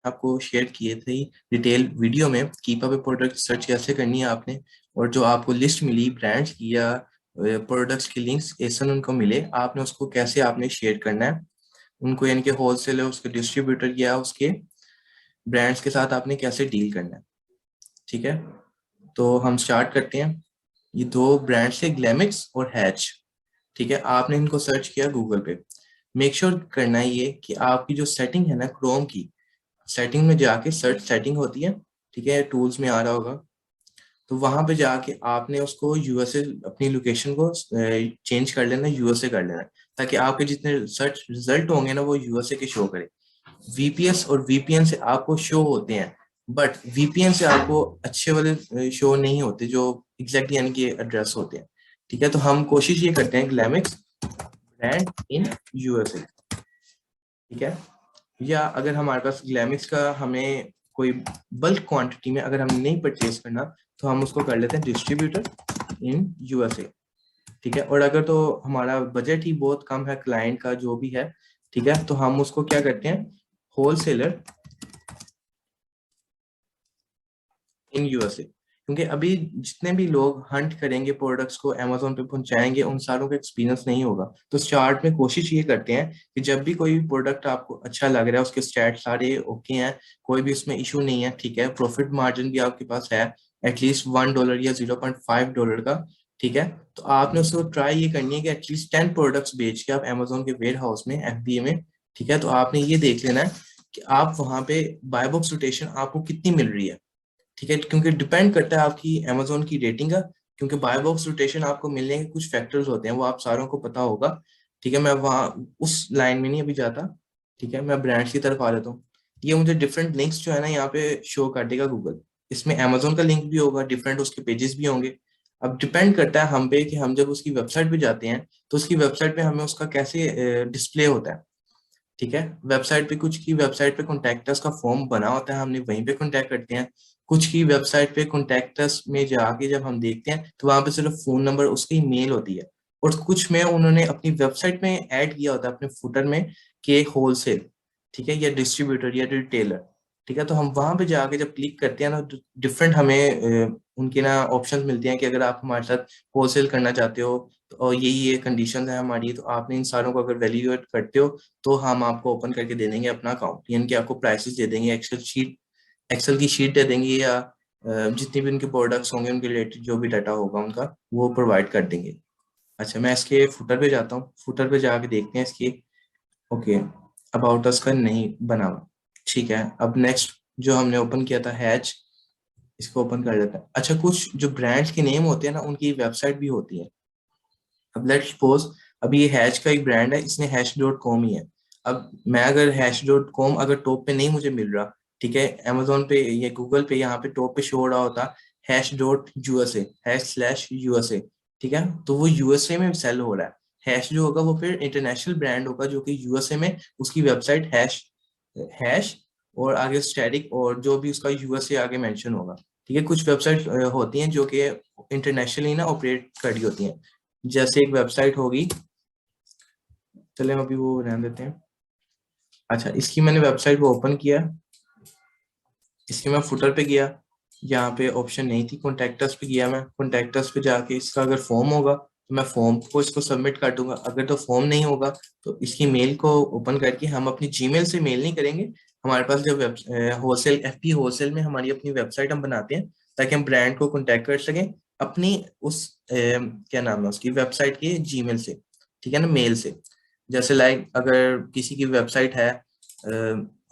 आपको शेयर किए थे डिटेल वीडियो में कि पे प्रोडक्ट सर्च कैसे करनी है आपने, और जो आपको लिस्ट मिली ब्रांड्स की या प्रोडक्ट्स की लिंक्स ऐसा उनको मिले, आपने उसको कैसे आपने शेयर करना है उनको, यानी कि होलसेलर, उसके डिस्ट्रीब्यूटर या उसके ब्रांड्स के साथ आपने कैसे डील करना है। ठीक है, तो हम स्टार्ट करते हैं। ये दो ब्रांड्स है, ग्लैमिक्स और हैच। ठीक है, आपने इनको सर्च किया गूगल पे। मेक श्योर करना है ये कि आपकी जो सेटिंग है ना क्रोम की, सेटिंग में जाके सर्च सेटिंग होती है, ठीक है, टूल्स में आ रहा होगा, तो वहां पे जाके आपने उसको यूएसए, अपनी लोकेशन को चेंज कर लेना, यूएसए कर लेना, ताकि आपके जितने सर्च रिजल्ट होंगे ना वो यूएसए के शो करे। वीपीएस और वीपीएन से आपको शो होते हैं, बट वीपीएन से आपको अच्छे वाले शो नहीं होते जो एग्जैक्टली यानी कि एड्रेस होते हैं। ठीक है, तो हम कोशिश ये करते हैं ग्लैमिक्स ब्रांड इन यूएसए। ठीक है, या अगर हमारे पास ग्लैमिक्स का हमें कोई बल्क क्वांटिटी में अगर हम नहीं परचेज करना, तो हम उसको कर लेते हैं डिस्ट्रीब्यूटर इन यूएसए। ठीक है, और अगर तो हमारा बजट ही बहुत कम है क्लाइंट का जो भी है, ठीक है, तो हम उसको क्या करते हैं, होलसेलर इन यूएसए। क्योंकि अभी जितने भी लोग हंट करेंगे प्रोडक्ट्स को अमेजोन पे पहुंचाएंगे, उन सारों का एक्सपीरियंस नहीं होगा। तो स्टार्ट में कोशिश ये करते हैं कि जब भी कोई भी प्रोडक्ट आपको अच्छा लग रहा है, उसके स्टैट सारे ओके हैं, कोई भी उसमें इशू नहीं है, ठीक है, प्रॉफिट मार्जिन भी आपके पास है एटलीस्ट $1 या $0.5 का, ठीक है, तो आपने उसको ट्राई ये करनी है कि एटलीस्ट 10 प्रोडक्ट्स बेच के आप अमेजोन के वेयर हाउस में, एफबीए में, ठीक है, तो आपने ये देख लेना है कि आप वहां पे बाय बॉक्स रोटेशन आपको कितनी मिल रही है। ठीक है, क्योंकि डिपेंड करता है आपकी अमेजोन की रेटिंग का, क्योंकि बाय बॉक्स रोटेशन आपको मिलने के कुछ फैक्टर्स होते हैं, वो आप सारों को पता होगा। ठीक है, मैं वहाँ उस लाइन में नहीं अभी जाता। ठीक है, मैं ब्रांड्स की तरफ आ जाता हूँ। ये मुझे डिफरेंट लिंक्स जो है ना यहाँ पे शो कर देगा गूगल। इसमें अमेजोन का लिंक भी होगा, डिफरेंट उसके पेजेस भी होंगे। अब डिपेंड करता है हम पे कि हम जब उसकी वेबसाइट पे जाते हैं तो उसकी वेबसाइट पे हमें उसका कैसे डिस्प्ले होता है। ठीक है, वेबसाइट पे कुछ की वेबसाइट पे कॉन्टैक्ट का फॉर्म बना होता है, हमने वहीं पे कॉन्टैक्ट करते हैं। कुछ की वेबसाइट पे कॉन्टैक्ट में जाके जब हम देखते हैं तो वहां पे सिर्फ फोन नंबर, उसकी मेल होती है। और कुछ में उन्होंने अपनी वेबसाइट में ऐड किया होता है अपने फुटर में कि होलसेल, ठीक है, या डिस्ट्रीब्यूटर या रिटेलर। ठीक है, तो हम वहां पे जाके जब क्लिक करते हैं ना, डिफरेंट हमें उनके ना ऑप्शंस मिलते हैं कि अगर आप हमारे साथ होलसेल करना चाहते हो और ये कंडीशन है हमारी, तो आपने इन सारों को अगर वैल्यूएट करते हो तो हम आपको ओपन करके दे देंगे अपना अकाउंट, यानी कि आपको प्राइसेस दे देंगे, एक्सेल की शीट दे देंगे, या जितने भी उनके प्रोडक्ट्स होंगे उनके रिलेटेड जो भी डाटा होगा उनका वो प्रोवाइड कर देंगे। अच्छा, मैं इसके फुटर पे जाता हूँ, फुटर पे जाके देखते हैं इसकी। ओके, अबाउट अस का नहीं बना हुआ। ठीक है, अब नेक्स्ट जो हमने ओपन किया था हैच, इसको ओपन कर लेते हैं। अच्छा, कुछ जो ब्रांड्स के नेम होते हैं ना उनकी वेबसाइट भी होती है। अब लेट्स सपोज, अभी ये हैश का एक ब्रांड है, इसने हैश.com ही है। अब मैं अगर हैश.com अगर टॉप पे नहीं मुझे मिल रहा, ठीक है, अमेजोन पे या गूगल पे यहाँ पे टॉप पे शो हो रहा होता हैश.यूएसए, हैश/यूएसए, ठीक है, तो वो यूएसए में सेल हो रहा है। हैश जो होगा वो फिर इंटरनेशनल ब्रांड होगा जो कि यूएसए में, उसकी वेबसाइट हैश हैश और आगे स्टैटिक और जो भी उसका यूएसए आगे मेंशन होगा। ठीक है, कुछ वेबसाइट होती हैं जो कि इंटरनेशनली ना ऑपरेट कर रही होती हैं। जैसे एक वेबसाइट होगी, चले अभी वो रहने देते हैं। अच्छा, इसकी मैंने वेबसाइट को ओपन किया, इसके मैं फुटर पे गया, यहाँ पे ऑप्शन नहीं थी, कॉन्टैक्टस पे गया, मैं कॉन्टैक्टस पे जाके इसका अगर फॉर्म होगा तो मैं फॉर्म को इसको सबमिट कर दूंगा। अगर तो फॉर्म नहीं होगा तो इसकी मेल को ओपन करके, हम अपनी जीमेल से मेल नहीं करेंगे, हमारे पास जब होलसेल एफपी होलसेल में हमारी अपनी वेबसाइट हम बनाते हैं ताकि हम ब्रांड को कॉन्टैक्ट कर सकें अपनी उस क्या नाम है उसकी वेबसाइट के जीमेल से, ठीक है ना, मेल से। जैसे लाइक अगर किसी की वेबसाइट है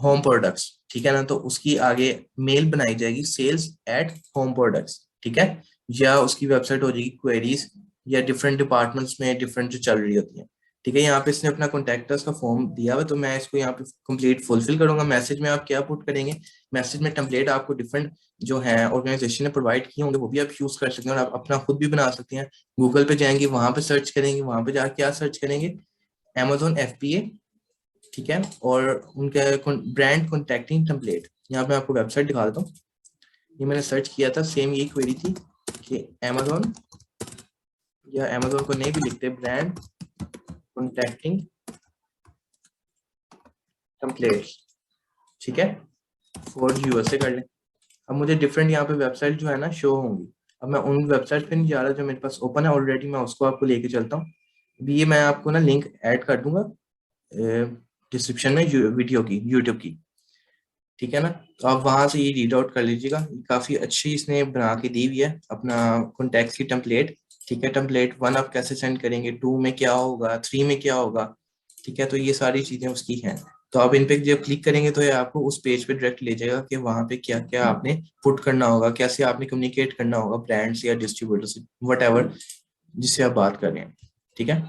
होम प्रोडक्ट्स, ठीक है ना, तो उसकी आगे मेल बनाई जाएगी sales@homeproducts, ठीक है, या उसकी वेबसाइट हो जाएगी क्वेरीज, या डिफरेंट डिपार्टमेंट्स में डिफरेंट जो चल रही होती है। ठीक है, यहाँ पे इसने अपना कॉन्टैक्टर्स का फॉर्म दिया हुआ, तो मैं इसको यहाँ पे कंप्लीट फुलफिल करूंगा। मैसेज में आप क्या पुट करेंगे, मैसेज में टेम्पलेट आपको डिफरेंट जो है ऑर्गेनाइजेशन ने प्रोवाइड किए होंगे वो भी आप यूज कर सकते हैं, और आप अपना खुद भी बना सकते हैं। गूगल पे जाएंगे, वहां पे सर्च करेंगे, वहां पे जाके क्या सर्च करेंगे, Amazon FBA, ठीक है, और उनका ब्रांड कॉन्टैक्टिंग टेम्पलेट। यहाँ पे आपको वेबसाइट दिखा देता हूँ, ये मैंने सर्च किया था, सेम यही क्वेरी थी कि Amazon, या Amazon को नहीं भी लिखते, ब्रांड कॉन्टैक्टिंग टेम्पलेट, ठीक है। फॉर यूएसए कर लें। अब मुझे डिफरेंट यहाँ पे वेबसाइट जो है ना शो होंगी। अब मैं उन वेबसाइट पे नहीं जा रहा जो मेरे पास ओपन है ऑलरेडी, मैं उसको आपको लेके चलता हूँ। अभी ये मैं आपको ना लिंक ऐड कर दूंगा डिस्क्रिप्शन में वीडियो की, यूट्यूब की, ठीक है ना। तो आप वहां से ये रीड आउट कर लीजिएगा। काफी अच्छी इसने बना के दी हुई है अपना कॉन्टेक्ट की टेम्पलेट, ठीक है। टेम्पलेट 1 आप कैसे सेंड करेंगे, 2 में क्या होगा, 3 में क्या होगा, ठीक है। तो ये सारी चीजें उसकी हैं। तो आप इन पे जब क्लिक करेंगे तो ये आपको उस पेज पे डायरेक्ट ले जाएगा कि वहां पे क्या क्या आपने पुट करना होगा, कैसे आपने कम्युनिकेट करना होगा ब्रांड्स या डिस्ट्रीब्यूटर से, वट एवर जिससे आप बात कर रहे हैं, ठीक है।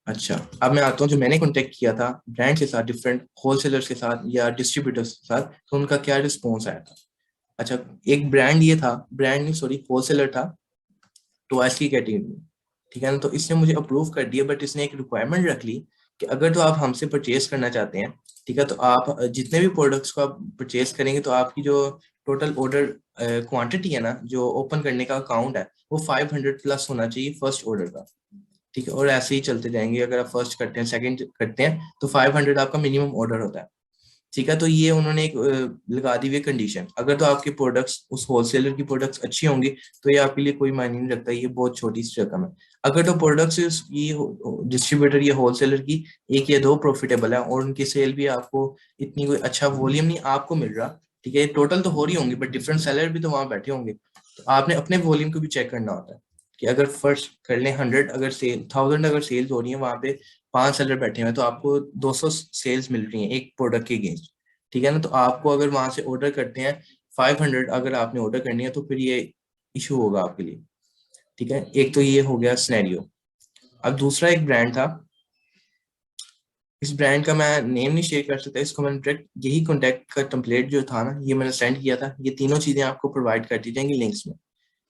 अच्छा, अब मैं आता हूँ जो मैंने कॉन्टेक्ट किया था ब्रांड के साथ, डिफरेंट होलसेलर्स के साथ या डिस्ट्रीब्यूटर्स के साथ, तो उनका क्या रिस्पॉन्स आया था। अच्छा, एक ब्रांड ये था, ब्रांड नहीं सॉरी होलसेलर था टॉयज की कैटेगरी में, ठीक है ना। तो इसने मुझे अप्रूव कर दिया, बट इसने एक रिक्वायरमेंट रख ली कि अगर तो आप हमसे परचेज करना चाहते हैं, ठीक है, तो आप जितने भी प्रोडक्ट्स को आप परचेज करेंगे तो आपकी जो टोटल ऑर्डर क्वांटिटी है ना, जो ओपन करने का अकाउंट है, वो 500 प्लस होना चाहिए फर्स्ट ऑर्डर का, ठीक है। और ऐसे ही चलते जाएंगे, अगर आप फर्स्ट करते हैं सेकंड करते हैं तो 500 आपका मिनिमम ऑर्डर होता है, ठीक है। तो ये उन्होंने एक लगा दी हुई कंडीशन। अगर तो आपके प्रोडक्ट्स उस होलसेलर की प्रोडक्ट्स अच्छी होंगी तो ये आपके लिए कोई मायने नहीं रखता, ये बहुत छोटी सी रकम है। अगर तो प्रोडक्ट्स की डिस्ट्रीब्यूटर या होलसेलर की एक या दो प्रॉफिटेबल है और उनकी सेल भी आपको इतनी कोई अच्छा वॉल्यूम नहीं आपको मिल रहा, ठीक है, टोटल तो हो रही होंगी बट डिफरेंट सेलर भी तो वहां बैठे होंगे, तो आपने अपने वॉल्यूम को भी चेक करना होता है कि अगर फर्स्ट कर लें 100, अगर सेल 1000 अगर सेल्स हो रही है, वहां पे 5 सेलर बैठे हुए हैं, तो आपको 200 सेल्स मिल रही हैं एक प्रोडक्ट के अगेंस्ट, ठीक है ना। तो आपको अगर वहां से ऑर्डर करते हैं 500 अगर आपने ऑर्डर करनी है तो फिर ये इशू होगा आपके लिए, ठीक है। एक तो ये हो गया सिनेरियो। अब दूसरा एक ब्रांड था, इस ब्रांड का मैं नेम नहीं शेयर कर सकता, इसको मैंने डायरेक्ट यही कॉन्टैक्ट का टेम्पलेट जो था ना, ये मैंने सेंड किया था। ये तीनों चीजें आपको प्रोवाइड कर दी जाएंगी लिंक्स में,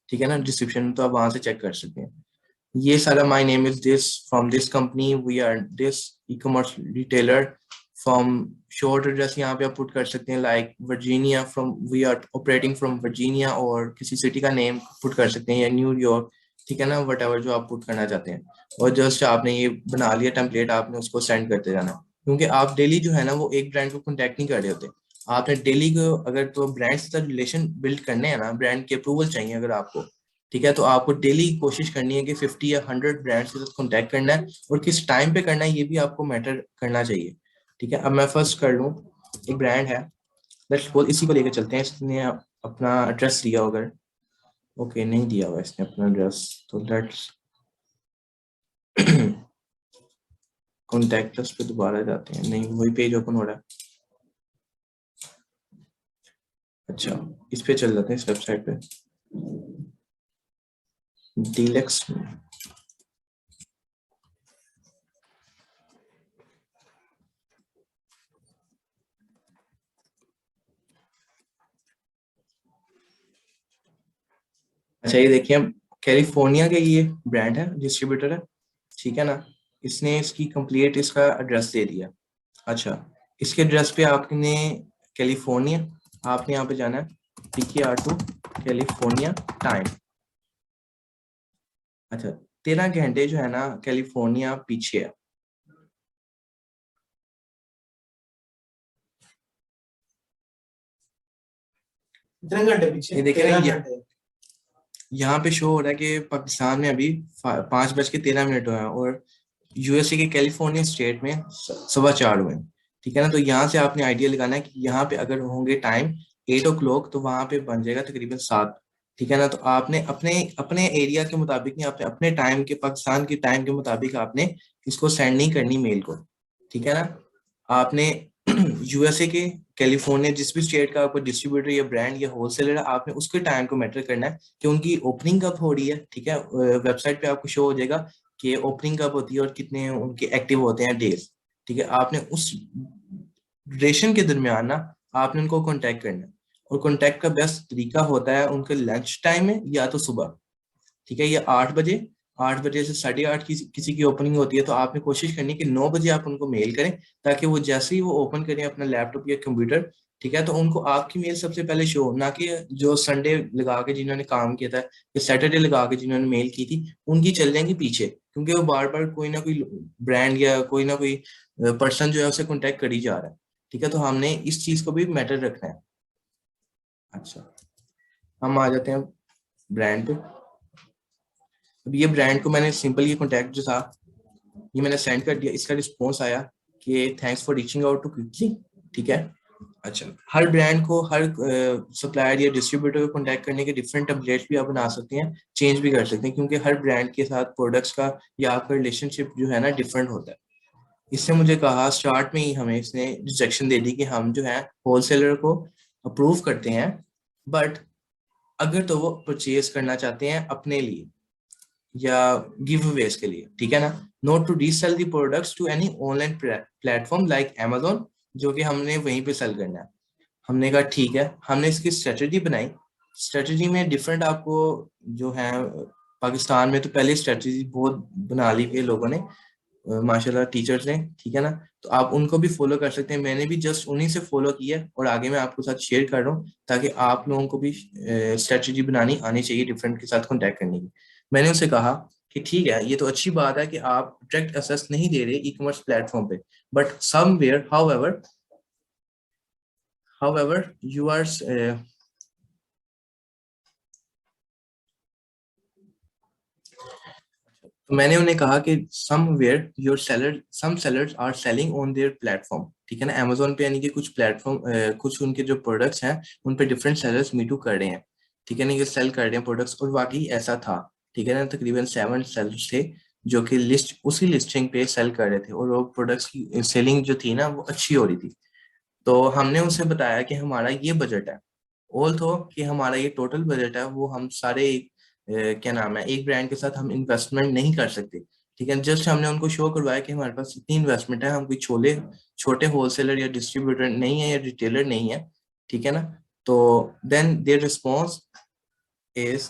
ठीक है ना, डिस्क्रिप्शन में, तो आप वहां से चेक कर सकते हैं। ये सारा my name is this from this company, we are this e commerce retailer from, short address यहाँ पे आप पुट कर सकते हैं like Virginia, from we are operating from Virginia, और किसी सिटी का नेम पुट कर सकते हैं या न्यूयॉर्क, ठीक है ना, वट एवर जो आप पुट करना चाहते हैं। और जस्ट आपने ये बना लिया टेम्पलेट, आपने उसको सेंड करते जाना, क्योंकि आप डेली जो है ना वो एक ब्रांड को कॉन्टेक्ट नहीं कर रहे होते। आपने डेली को अगर तो ब्रांड से रिलेशन बिल्ड करने हैं ना, ब्रांड के अप्रूवल चाहिए अगर आपको, ठीक है, तो आपको डेली कोशिश करनी है कि 50 या 100 ब्रांड्स के साथ कॉन्टैक्ट करना है, और किस टाइम पे करना है ये भी आपको मैटर करना चाहिए, ठीक है। अब मैं फर्स्ट कर लूँ, एक ब्रांड है, लेट्स सपोज इसी को लेकर चलते हैं। इसने अपना एड्रेस दिया होगा, ओके नहीं दिया हुआ इसने अपना एड्रेस, तो लेट्स कॉन्टैक्ट अस पे दोबारा जाते हैं, नहीं वही पेज ओपन हो रहा है। अच्छा, इस पे चल जाते हैं, इस वेबसाइट पे डीलक्स। अच्छा, ये देखिए, कैलिफोर्निया का ये ब्रांड है, डिस्ट्रीब्यूटर है, ठीक है ना। इसने इसकी कंप्लीट इसका एड्रेस दे दिया। अच्छा, इसके एड्रेस पे आपने कैलिफोर्निया, आपने यहाँ पे जाना है PKR2 कैलिफोर्निया टाइम। अच्छा, 13 घंटे जो है ना कैलिफोर्निया पीछे है। 3 घंटे पीछे, ये देखिए ना, यहाँ पे शो हो रहा है कि पाकिस्तान में अभी 5:13 हुए हैं, और यूएसए के कैलिफोर्निया स्टेट में 4:15 हुए हैं, ठीक है ना। तो यहाँ से आपने आइडिया लगाना है कि यहाँ पे अगर होंगे टाइम 8 o'clock तो वहां पे बन जाएगा तकरीबन 7, ठीक है ना। तो आपने अपने अपने एरिया के मुताबिक नहीं, आपने अपने टाइम के, पाकिस्तान के टाइम के मुताबिक आपने इसको सेंड नहीं करनी मेल को, ठीक है ना। आपने यूएसए के कैलिफोर्निया जिस भी स्टेट का आपको डिस्ट्रीब्यूटर या ब्रांड या होलसेलर है, आपने उसके टाइम को मैटर करना है कि उनकी ओपनिंग कब हो रही है, ठीक है। वेबसाइट पे आपको शो हो जाएगा कि ओपनिंग कब होती है और कितने उनके एक्टिव होते हैं डेज, ठीक है। आपने उस ड्यूरेशन के दरमियान ना आपने उनको कांटेक्ट करना है, और कांटेक्ट का बेस्ट तरीका होता है उनके लंच टाइम में या तो सुबह, ठीक है। ये 8 बजे, 8 बजे से 8:30 की किसी की ओपनिंग होती है, तो आपने कोशिश करनी है कि 9 बजे आप उनको मेल करें, ताकि वो जैसे ही वो ओपन करें अपना लैपटॉप या कंप्यूटर, ठीक है, तो उनको आपकी मेल सबसे पहले शो हो, ना कि जो संडे लगा के जिन्होंने काम किया था या सैटरडे लगा के जिन्होंने मेल की थी उनकी चल जाएंगी पीछे, क्योंकि वो बार बार कोई ना कोई ब्रांड या कोई ना कोई पर्सन जो है उसे कॉन्टेक्ट कर ही जा रहा है, ठीक है। तो हमने इस चीज को भी मैटर रखना है, अच्छा, हम आ जाते हैं ब्रांड पे। अब ये ब्रांड को मैंने सिंपल ये कॉन्टैक्ट जो था ये मैंने सेंड कर दिया। इसका रिस्पॉन्स आया कि thanks for reaching out to quickly. ठीक है। अच्छा, हर ब्रांड को, हर सप्लायर या डिस्ट्रीब्यूटर को कांटेक्ट करने के डिफरेंट टेम्पलेट्स भी आप बना सकते हैं, चेंज भी कर सकते हैं, क्योंकि हर ब्रांड के साथ प्रोडक्ट्स का या आपका रिलेशनशिप जो है ना डिफरेंट होता है। इससे मुझे कहा स्टार्ट में ही, हमें इसने रिजेक्शन दे दी कि हम जो है होलसेलर को अप्रूव करते हैं, बट अगर तो वो परचेज करना चाहते हैं अपने लिए या गिव अवेज के लिए, ठीक है ना, not to resell the products to any online platform like Amazon, जो कि हमने वहीं पे सेल करना है। हमने कहा ठीक है, हमने इसकी स्ट्रेटजी बनाई। स्ट्रेटजी में डिफरेंट आपको जो है, पाकिस्तान में तो पहले स्ट्रेटजी बहुत बना ली है लोगों ने, माशाल्लाह टीचर्स ने, ठीक है ना, तो आप उनको भी फॉलो कर सकते हैं। मैंने भी जस्ट उन्हीं से फॉलो किया और आगे मैं आपके साथ शेयर कर रहा हूँ, ताकि आप लोगों को भी स्ट्रेटजी बनानी आनी चाहिए डिफरेंट के साथ कॉन्टैक्ट करने की। मैंने उनसे कहा कि ठीक है, ये तो अच्छी बात है कि आप डायरेक्ट एक्सेस नहीं दे रहे ई कॉमर्स प्लेटफॉर्म पे, but somewhere however you are, तो मैंने उन्हें कहा कि somewhere your seller some sellers are selling on their platform, ठीक है ना, अमेजोन पे, यानी कि कुछ प्लेटफॉर्म, कुछ उनके जो प्रोडक्ट्स हैं उन पे डिफरेंट सेलर्स मीटू कर रहे हैं, ठीक है ना, ये सेल कर रहे हैं प्रोडक्ट्स। और वाकई ऐसा था, ठीक है ना, तकरीबन 7 सेलर्स थे जो कि लिस्ट उसी लिस्टिंग पे सेल कर रहे थे, और वो प्रोडक्ट्स की सेलिंग जो थी ना वो अच्छी हो रही थी। तो हमने उसे बताया कि हमारा ये बजट है, ऑल तो कि हमारा ये टोटल बजट है, वो हम सारे क्या नाम है, एक ब्रांड के साथ हम इन्वेस्टमेंट नहीं कर सकते, ठीक है। जस्ट हमने उनको शो करवाया कि हमारे पास इतनी इन्वेस्टमेंट है, हम कोई छोटे होलसेलर या डिस्ट्रीब्यूटर नहीं है या रिटेलर नहीं है, ठीक है ना। तो then their response is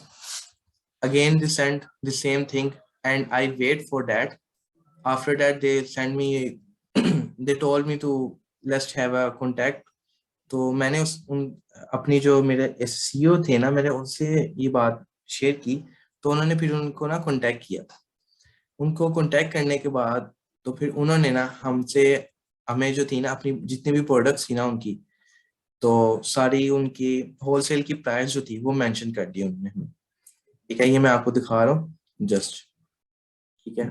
again they send the same thing and I wait for that. After that they send me, they told me to let's have a contact. तो मैंने अपनी जो मेरे सीईओ थे ना, मैंने उनसे ये बात शेयर की। तो उन्होंने फिर उनको ना कांटेक्ट किया। उनको कांटेक्ट करने के बाद तो फिर उन्होंने ना हमसे, हमें जो थी ना अपनी जितनी भी प्रोडक्ट्स थी ना उनकी, तो सारी उनकी होलसेल की प्राइस जो थी वो मेंशन कर दी उन्होंने हमें। ठीक है, ये मैं आपको दिखा रहा हूँ जस्ट। ठीक है,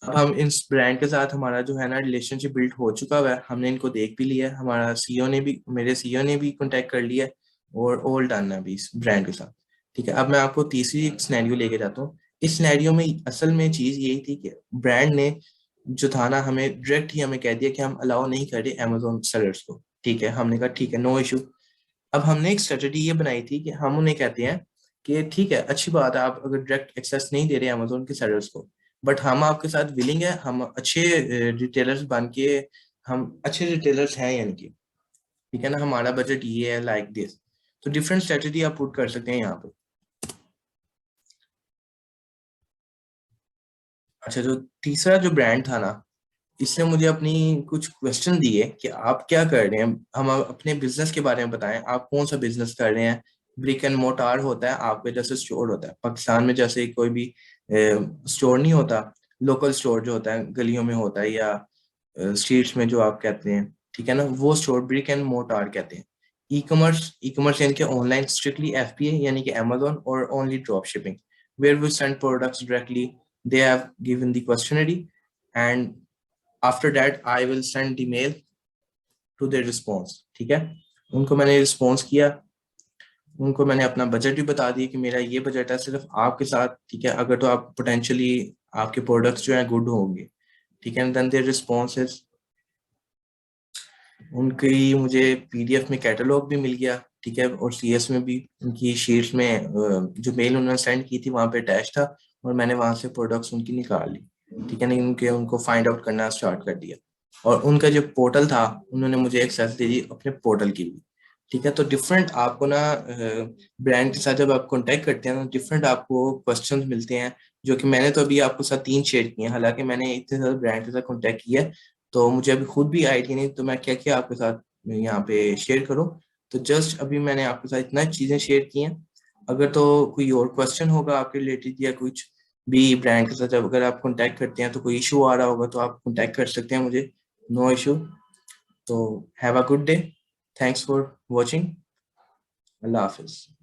अब हम इस ब्रांड के साथ हमारा जो है ना रिलेशनशिप बिल्ड हो चुका हुआ है, हमने इनको देख भी लिया है, हमारा सीईओ ने भी, मेरे सीईओ ने भी कांटेक्ट कर लिया है, और ऑल डन है अभी इस ब्रांड के साथ। ठीक है, अब मैं आपको तीसरी एक सिनेरियो लेके जाता हूँ। इस सिनेरियो में असल में चीज यही थी कि ब्रांड ने जो था ना, हमें डायरेक्ट ही हमें कह दिया कि हम अलाउ नहीं कर रहे अमेजोन सेलर्स को। ठीक है, हमने कहा ठीक है, नो इशू। अब हमने एक स्ट्रेटेजी ये बनाई थी कि हम उन्हें कहते हैं कि ठीक है, अच्छी बात है, आप अगर डायरेक्ट एक्सेस नहीं दे रहे अमेजोन के सेलर्स को, बट हम आपके साथ विलिंग है, हम अच्छे रिटेलर्स बन के, हम अच्छे रिटेलर्स हैं यानी कि, ठीक है ना, हमारा बजट ये है लाइक दिस। तो डिफरेंट स्ट्रेटेजी आप पुट कर सकते हैं यहाँ पे। अच्छा, जो तीसरा जो ब्रांड था ना, इसने मुझे अपनी कुछ क्वेश्चन दिए कि आप क्या कर रहे हैं, हम अपने बिजनेस के बारे में बताएं, आप कौन सा बिजनेस कर रहे हैं। ब्रिक एंड मोटार होता है, आपके जैसे स्टोर होता है पाकिस्तान में, जैसे कोई भी स्टोर नहीं होता, लोकल स्टोर जो होता है गलियों में होता है या स्ट्रीट्स में जो आप कहते हैं, ठीक है ना, वो स्टोर ब्रिक एंड मोटार कहते हैं। ई कॉमर्स यानी कि ऑनलाइन स्ट्रिक्टली एफबीए यानी कि अमेजोन, और only drop shipping where we send products directly, they have given the questionnaire, and after that I will send the mail to their response. ठीक है, उनको मैंने रिस्पॉन्स किया, उनको मैंने अपना बजट भी बता दिया कि मेरा ये बजट है सिर्फ आपके साथ, ठीक है, अगर तो आप पोटेंशियली आपके प्रोडक्ट्स जो है गुड होंगे, ठीक है। देन देयर रिस्पॉन्सेज, उनकी मुझे पीडीएफ में कैटलॉग भी मिल गया, ठीक है, और सीएस में भी उनकी शीट्स में जो मेल उन्होंने सेंड की थी वहां पे अटैच था, और मैंने वहां से प्रोडक्ट्स उनकी निकाल ली, ठीक है ना, उनके उनको फाइंड आउट करना स्टार्ट कर दिया। और उनका जो पोर्टल था, उन्होंने मुझे एक्सेस दे दी अपने पोर्टल की भी। ठीक है, तो डिफरेंट आपको ना ब्रांड के साथ जब आप कांटेक्ट करते हैं ना, डिफरेंट आपको क्वेश्चंस मिलते हैं, जो कि मैंने तो अभी आपके साथ 3 शेयर किए हैं, हालांकि मैंने इतने सारे ब्रांड के साथ कांटेक्ट किया है, तो मुझे अभी खुद भी आइडिया नहीं तो मैं क्या क्या आपके साथ यहाँ पे शेयर करूँ। तो जस्ट अभी मैंने आपके साथ इतना चीजें शेयर की हैं। अगर तो कोई और क्वेश्चन होगा आपके रिलेटेड या कुछ भी ब्रांड के साथ जब अगर आप कांटेक्ट करते हैं तो कोई इशू आ रहा होगा, तो आप कांटेक्ट कर सकते हैं मुझे, नो इशू। तो have a good day, thanks for watching. Allah Hafiz.